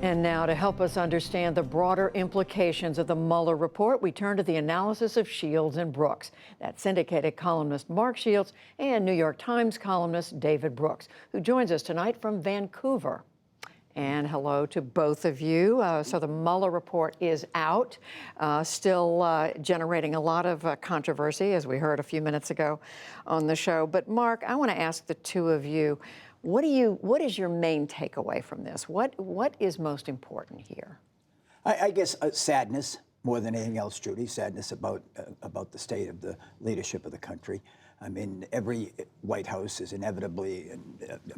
And now, to help us understand the broader implications of the Mueller report, we turn to the analysis of Shields and Brooks. That's syndicated columnist Mark Shields and New York Times columnist David Brooks, who joins us tonight from Vancouver. And hello to both of you. So the Mueller report is out, still generating a lot of controversy, as we heard a few minutes ago on the show. But Mark, I want to ask the two of you, what is your main takeaway from this? What is most important here? I guess sadness more than anything else, Judy. Sadness about the state of the leadership of the country. I mean, every White House is inevitably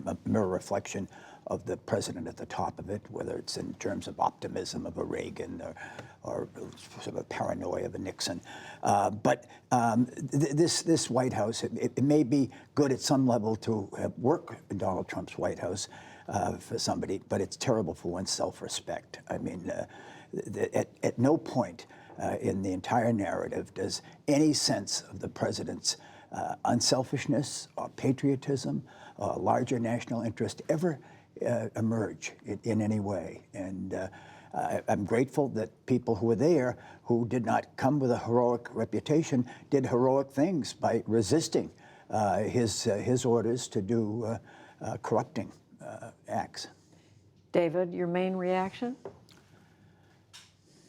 a mirror reflection of the president at the top of it, whether it's in terms of optimism of a Reagan or sort of a paranoia of a Nixon. But this White House, it may be good at some level to work in Donald Trump's White House for somebody, but it's terrible for one's self-respect. I mean, at no point in the entire narrative does any sense of the president's unselfishness or patriotism, larger national interest ever emerge in any way. And I'm grateful that people who were there, who did not come with a heroic reputation, did heroic things by resisting his orders to do corrupting acts. David, your main reaction?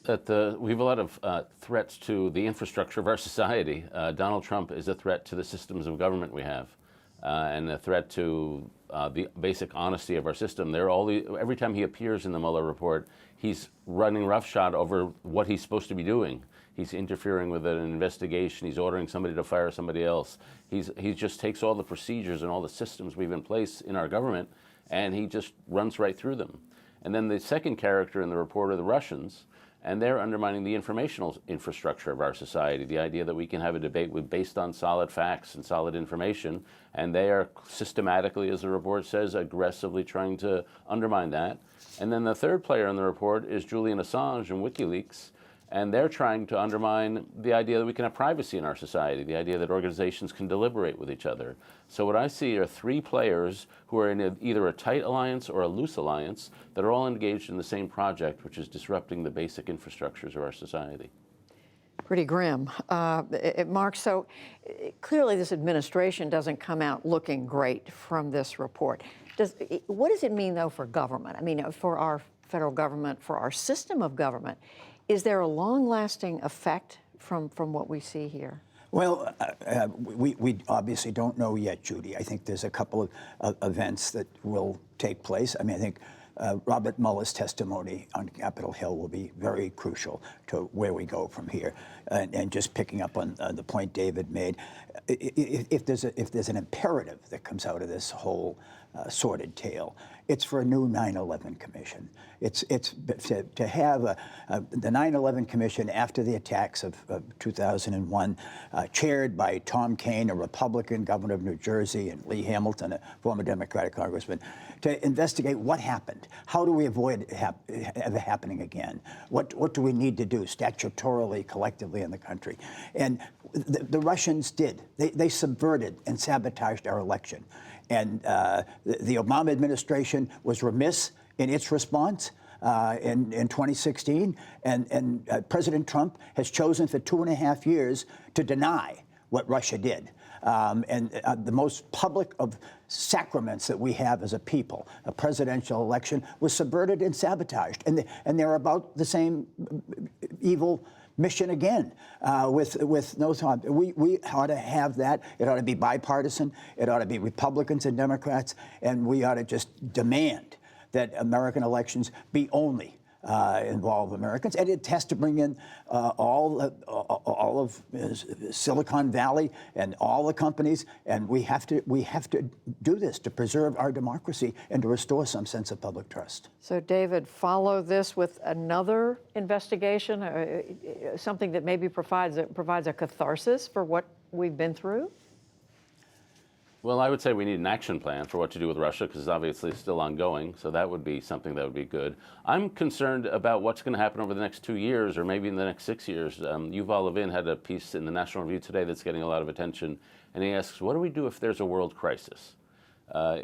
That we have a lot of threats to the infrastructure of our society. Donald Trump is a threat to the systems of government we have, and a threat to the basic honesty of our system. Every time he appears in the Mueller report, he's running roughshod over what he's supposed to be doing. He's interfering with an investigation. He's ordering somebody to fire somebody else. He just takes all the procedures and all the systems we have in place in our government, and he just runs right through them. And then the second character in the report are the Russians. And they're undermining the informational infrastructure of our society, the idea that we can have a debate based on solid facts and solid information. And they are systematically, as the report says, aggressively trying to undermine that. And then the third player in the report is Julian Assange and WikiLeaks. And they're trying to undermine the idea that we can have privacy in our society, the idea that organizations can deliberate with each other. So what I see are three players who are in either a tight alliance or a loose alliance that are all engaged in the same project, which is disrupting the basic infrastructures of our society. Pretty grim. Mark, so clearly this administration doesn't come out looking great from this report. What does it mean, though, for government? I mean, for our federal government, for our system of government? Is there a long-lasting effect from what we see here? Well, we obviously don't know yet, Judy. I think there's a couple of events that will take place. I mean, I think Robert Mueller's testimony on Capitol Hill will be very crucial to where we go from here. And just picking up on the point David made, if there's an imperative that comes out of this whole sordid tale, it's for a new 9/11 commission. It's to have the 9/11 commission after the attacks of 2001, chaired by Tom Kean, a Republican governor of New Jersey, and Lee Hamilton, a former Democratic congressman, to investigate what happened. How do we avoid it ever happening again? What do we need to do statutorily, collectively in the country? And the Russians did. They subverted and sabotaged our election. And the Obama administration was remiss in its response in 2016. And President Trump has chosen for 2.5 years to deny what Russia did. And the most public of sacraments that we have as a people, a presidential election, was subverted and sabotaged. And they're about the same evil mission again, with no thought. We ought to have that. It ought to be bipartisan. It ought to be Republicans and Democrats, and we ought to just demand that American elections be only involve Americans, and it has to bring in all of Silicon Valley and all the companies, and we have to do this to preserve our democracy and to restore some sense of public trust. So, David, follow this with another investigation, something that maybe provides a catharsis for what we've been through? Well, I would say we need an action plan for what to do with Russia, because obviously it's still ongoing. So that would be something that would be good. I'm concerned about what's going to happen over the next 2 years, or maybe in the next 6 years. Yuval Levin had a piece in the National Review today that's getting a lot of attention, and he asks, what do we do if there's a world crisis?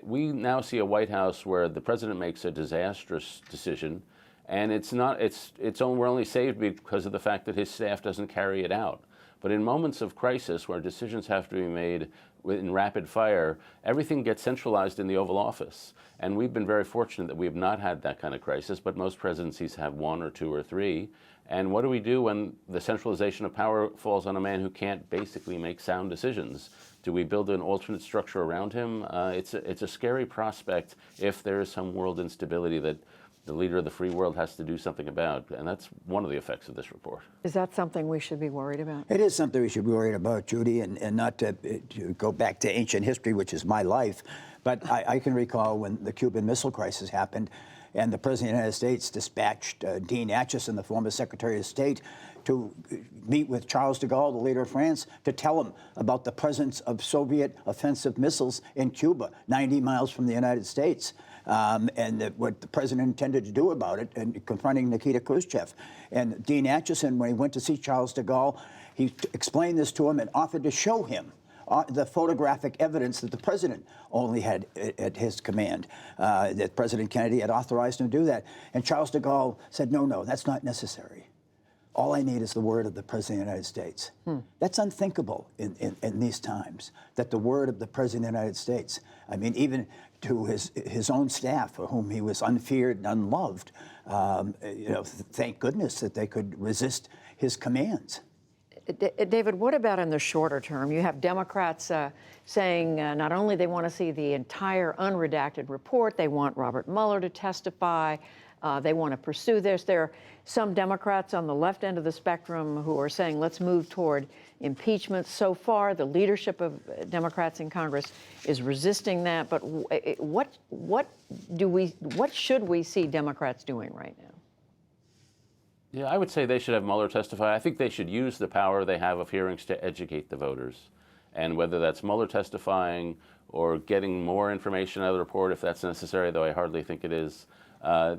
We now see a White House where the president makes a disastrous decision, And we're only saved because of the fact that his staff doesn't carry it out. But in moments of crisis where decisions have to be made in rapid fire, everything gets centralized in the Oval Office. And we've been very fortunate that we have not had that kind of crisis, but most presidencies have one or two or three. And what do we do when the centralization of power falls on a man who can't basically make sound decisions? Do we build an alternate structure around him? It's a scary prospect if there is some world instability that the leader of the free world has to do something about, and that's one of the effects of this report. Is that something we should be worried about? It is something we should be worried about, Judy, and not to go back to ancient history, which is my life, but I can recall when the Cuban Missile Crisis happened, and the President of the United States dispatched Dean Acheson, the former Secretary of State, to meet with Charles de Gaulle, the leader of France, to tell him about the presence of Soviet offensive missiles in Cuba, 90 miles from the United States. And what the president intended to do about it, and confronting Nikita Khrushchev. And Dean Acheson, when he went to see Charles de Gaulle, he explained this to him and offered to show him the photographic evidence that the president only had at his command, that President Kennedy had authorized him to do that. And Charles de Gaulle said, no, that's not necessary. All I need is the word of the President of the United States. That's unthinkable in these times, that the word of the President of the United States, I mean, even to his own staff, for whom he was unfeared and unloved, thank goodness that they could resist his commands. David, what about in the shorter term? You have Democrats saying not only they want to see the entire unredacted report, they want Robert Mueller to testify, they want to pursue this. There are some Democrats on the left end of the spectrum who are saying let's move toward impeachment. So far, the leadership of Democrats in Congress is resisting that. But what should we see Democrats doing right now? Yeah, I would say they should have Mueller testify. I think they should use the power they have of hearings to educate the voters. And whether that's Mueller testifying or getting more information out of the report, if that's necessary, though I hardly think it is,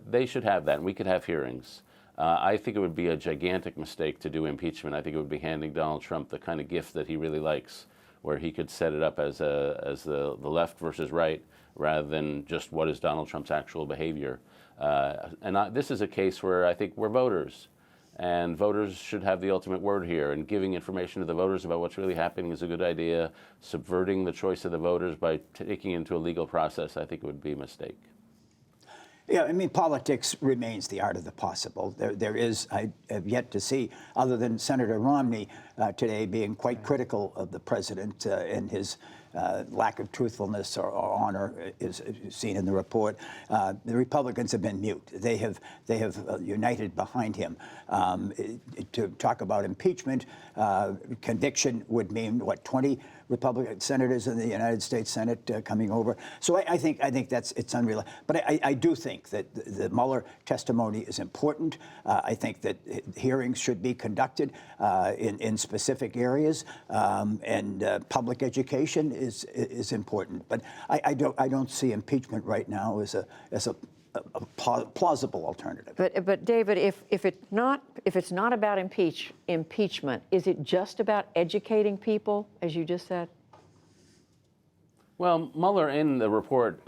they should have that, and we could have hearings. I think it would be a gigantic mistake to do impeachment. I think it would be handing Donald Trump the kind of gift that he really likes, where he could set it up as the left versus right, rather than just what is Donald Trump's actual behavior. This is a case where I think we're voters, and voters should have the ultimate word here, and giving information to the voters about what's really happening is a good idea. Subverting the choice of the voters by taking into a legal process, I think it would be a mistake. Yeah, I mean, politics remains the art of the possible. There is, I have yet to see, other than Senator Romney today being quite critical of the president and his lack of truthfulness or honor is seen in the report. The Republicans have been mute. They have united behind him. To talk about impeachment, conviction would mean, what, 20 Republican senators in the United States Senate coming over. So I think it's unreal. But I do think that the Mueller testimony is important. I think that hearings should be conducted in specific areas, and public education is important. But I don't see impeachment right now as a plausible alternative. But David, if it's not about impeachment, is it just about educating people, as you just said? Well, Mueller in the report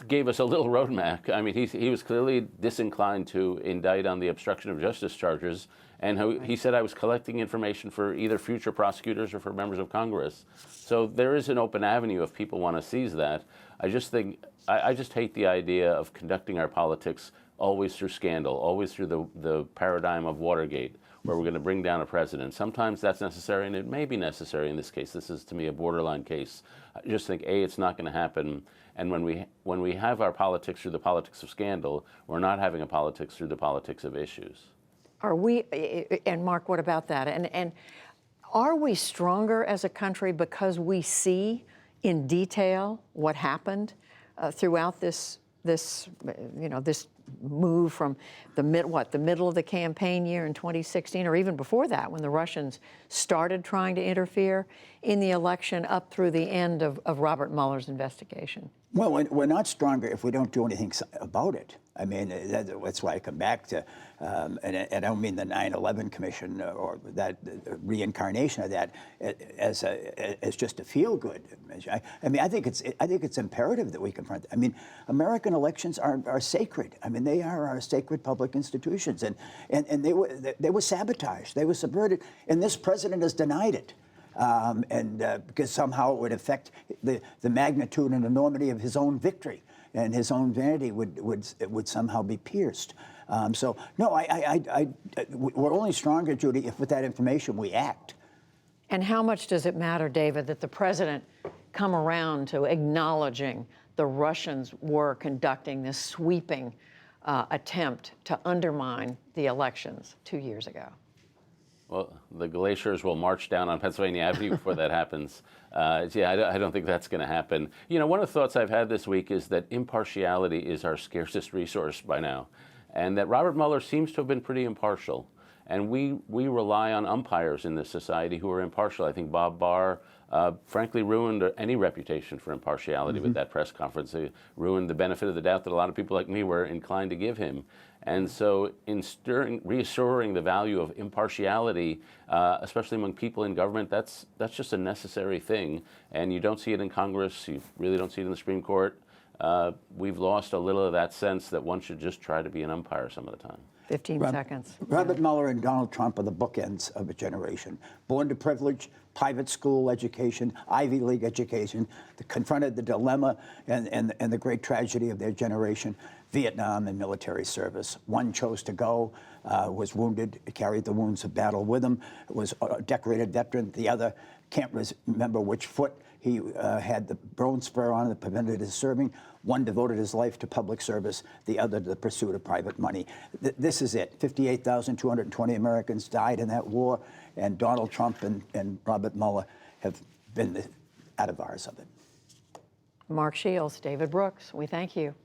gave us a little roadmap. I mean, he was clearly disinclined to indict on the obstruction of justice charges, and he said I was collecting information for either future prosecutors or for members of Congress. So there is an open avenue if people want to seize that. I just hate the idea of conducting our politics always through scandal, always through the paradigm of Watergate, where we're going to bring down a president. Sometimes that's necessary, and it may be necessary in this case. This is, to me, a borderline case. I just think, A, it's not going to happen, and when we have our politics through the politics of scandal, we're not having a politics through the politics of issues. Are we, and Mark, what about that? And are we stronger as a country because we see in detail what happened throughout this move from the middle of the campaign year in 2016, or even before that, when the Russians started trying to interfere in the election, up through the end of Robert Mueller's investigation? Well, we're not stronger if we don't do anything about it. I mean, that's why I come back to, and I don't mean the 9/11 Commission or that reincarnation of that as just a feel-good. I mean, I think it's imperative that we confront. I mean, American elections are sacred. I mean, they are our sacred public institutions, and they were sabotaged, they were subverted, and this president has denied it. Because somehow it would affect the magnitude and enormity of his own victory, and his own vanity would somehow be pierced. So no, we're only stronger, Judy, if with that information we act. And how much does it matter, David, that the president come around to acknowledging the Russians were conducting this sweeping attempt to undermine the elections 2 years ago? Well, the glaciers will march down on Pennsylvania Avenue before that happens. Yeah, I don't think that's going to happen. You know, one of the thoughts I've had this week is that impartiality is our scarcest resource by now, and that Robert Mueller seems to have been pretty impartial. And we rely on umpires in this society who are impartial. I think Bob Barr, frankly, ruined any reputation for impartiality with that press conference. He ruined the benefit of the doubt that a lot of people like me were inclined to give him. And so in reassuring the value of impartiality, especially among people in government, that's just a necessary thing. And you don't see it in Congress. You really don't see it in the Supreme Court. We've lost a little of that sense that one should just try to be an umpire some of the time. 15 seconds. Robert Mueller and Donald Trump are the bookends of a generation. Born to privilege, private school education, Ivy League education, confronted the dilemma and the great tragedy of their generation, Vietnam and military service. One chose to go, was wounded, carried the wounds of battle with him, was a decorated veteran. The other, can't remember which foot, he had the bone spur on that prevented his serving. One devoted his life to public service, the other to the pursuit of private money. This is it. 58,220 Americans died in that war, and Donald Trump and Robert Mueller have been the addivars of it. Mark Shields, David Brooks, we thank you.